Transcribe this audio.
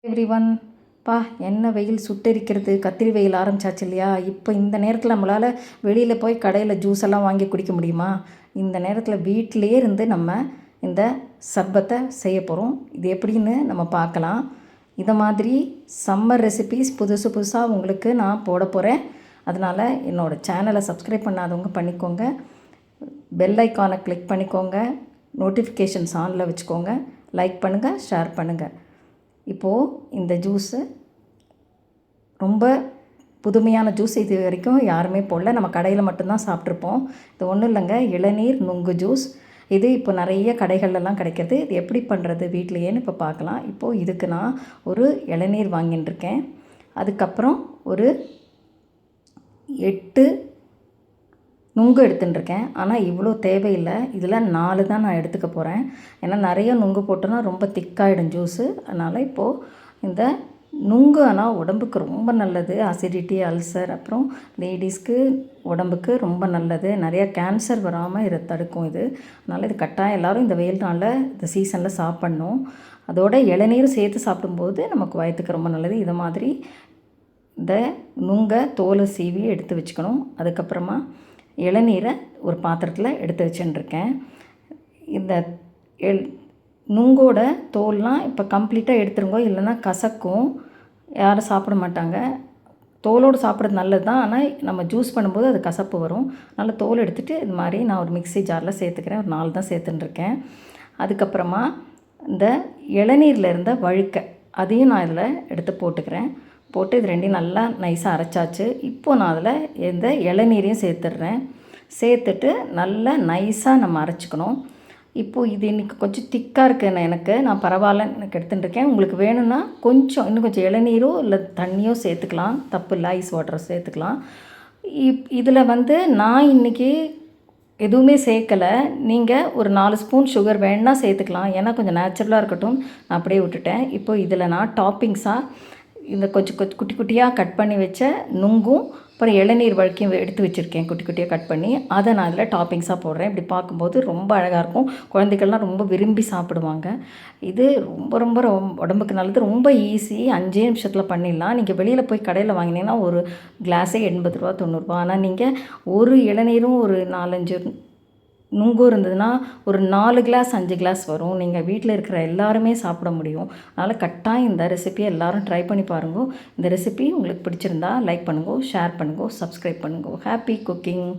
Everyone பா என்ன வெயில் சுட்டெரிக்கிறது. கத்திரி வெயில் ஆரம்பிச்சாச்சு இல்லையா? இப்போ இந்த நேரத்தில் நம்மளால் வெளியில் போய் கடையில் ஜூஸ் எல்லாம் வாங்கி குடிக்க முடியுமா? இந்த நேரத்தில் வீட்டிலே இருந்து நம்ம இந்த சர்பத்தை செய்ய போகிறோம். இது எப்படின்னு நம்ம பார்க்கலாம். இதை மாதிரி சம்மர் ரெசிபீஸ் புதுசு புதுசாக உங்களுக்கு நான் போட போகிறேன். அதனால் என்னோடய சேனலை சப்ஸ்கிரைப் பண்ணாதவங்க பண்ணிக்கோங்க. பெல் ஐக்கானை கிளிக் பண்ணிக்கோங்க. நோட்டிஃபிகேஷன்ஸ் ஆனில் வச்சுக்கோங்க. லைக் பண்ணுங்கள், ஷேர் பண்ணுங்கள். இப்போது இந்த ஜூஸு ரொம்ப புதுமையான ஜூஸ். இது வரைக்கும் யாருமே போடல. நம்ம கடையில் மட்டும்தான் சாப்பிட்ருப்போம். இது ஒன்றும் இல்லைங்க, இளநீர் நுங்கு ஜூஸ். இது இப்போ நிறைய கடைகள்லாம் கிடைக்கிறது. இது எப்படி பண்ணுறது வீட்லையேன்னு இப்போ பார்க்கலாம். இப்போது இதுக்கு நான் ஒரு இளநீர் வாங்கிட்டுருக்கேன். அதுக்கப்புறம் ஒரு 8 நுங்கு எடுத்துட்டுருக்கேன். ஆனால் இவ்வளோ தேவையில்லை. இதில் 4 தான் நான் எடுத்துக்க போகிறேன். ஏன்னா நிறைய நுங்கு போட்டோன்னா ரொம்ப திக்காகிடும் ஜூஸு. அதனால் இப்போது இந்த நுங்கு ஆனால் உடம்புக்கு ரொம்ப நல்லது. அசிடிட்டி, அல்சர், அப்புறம் லேடிஸ்க்கு உடம்புக்கு ரொம்ப நல்லது. நிறையா கேன்சர் வராமல் இதை தடுக்கும் இது. அதனால் இது கட்டாயம் எல்லோரும் இந்த வெயில் நாளில் இந்த சீசனில் சாப்பிட்ணும். அதோட இளநீர் சேர்த்து சாப்பிடும்போது நமக்கு வயிற்றுக்கு ரொம்ப நல்லது. இதை மாதிரி இந்த நுங்கை தோலை சீவி எடுத்து வச்சுக்கணும். அதுக்கப்புறமா இளநீரை ஒரு பாத்திரத்தில் எடுத்து வச்சுட்டுருக்கேன். இந்த நுங்கோட தோல்லாம் இப்போ கம்ப்ளீட்டாக எடுத்துருங்கோ, இல்லைன்னா கசக்கும், யாரும் சாப்பிட மாட்டாங்க. தோலோடு சாப்பிட்றது நல்லது தான், ஆனால் நம்ம ஜூஸ் பண்ணும்போது அது கசப்பு வரும். அதனால் தோல் எடுத்துகிட்டு இது மாதிரி நான் ஒரு மிக்ஸி ஜாரில் சேர்த்துக்கிறேன். ஒரு 4 தான் சேர்த்துட்டுருக்கேன். அதுக்கப்புறமா இந்த இளநீரில் இருந்த வழுக்க அதையும் நான் இதில் எடுத்து போட்டுக்கிறேன். போட்டு இது ரெண்டையும் நல்லா நைஸாக அரைச்சாச்சு. இப்போது நான் அதில் இந்த இளநீரையும் சேர்த்துட்றேன். சேர்த்துட்டு நல்லா நைஸாக நம்ம அரைச்சிக்கணும். இப்போது இது இன்றைக்கி கொஞ்சம் திக்காக இருக்குது எனக்கு. நான் பரவாயில்ல எனக்கு எடுத்துட்டுருக்கேன். உங்களுக்கு வேணும்னா இன்னும் கொஞ்சம் இளநீரோ இல்லை தண்ணியோ சேர்த்துக்கலாம். தப்பு இல்லை, ஐஸ் வாட்டரை சேர்த்துக்கலாம். இதில் நான் இன்றைக்கி எதுவுமே சேர்க்கலை. நீங்கள் ஒரு 4 ஸ்பூன் சுகர் வேணால் சேர்த்துக்கலாம். ஏன்னா கொஞ்சம் நேச்சுரலாக இருக்கட்டும், நான் அப்படியே விட்டுட்டேன். இப்போது இதில் நான் டாப்பிங்ஸாக இந்த கொஞ்சம் குட்டி குட்டியாக கட் பண்ணி வச்ச நுங்கும் அப்புறம் இளநீர் வழுக்கையும் எடுத்து வச்சுருக்கேன். குட்டி குட்டியாக கட் பண்ணி அதை நான் இதில் டாப்பிங்ஸாக போடுறேன். இப்படி பார்க்கும்போது ரொம்ப அழகாக இருக்கும். குழந்தைகள்லாம் ரொம்ப விரும்பி சாப்பிடுவாங்க. இது ரொம்ப ரொம்ப உடம்புக்கு நல்லது. ரொம்ப ஈஸி, 5 நிமிஷத்தில் பண்ணிடலாம். நீங்கள் வெளியில் போய் கடையில் வாங்கினீங்கன்னா ஒரு கிளாஸே 80 ரூபா 90 ரூபா. ஆனால் நீங்கள் ஒரு இளநீரும் ஒரு 4-5 நுங்கும் இருந்ததுன்னா ஒரு 4 கிளாஸ் 5 கிளாஸ் வரும். நீங்கள் வீட்டில் இருக்கிற எல்லாருமே சாப்பிட முடியும். அதனால் கட்டாயம் இந்த ரெசிபியை எல்லோரும் ட்ரை பண்ணி பாருங்க. இந்த ரெசிபி உங்களுக்கு பிடிச்சிருந்தா லைக் பண்ணுங்க, ஷேர் பண்ணுங்க, சப்ஸ்கிரைப் பண்ணுங்க. Happy cooking.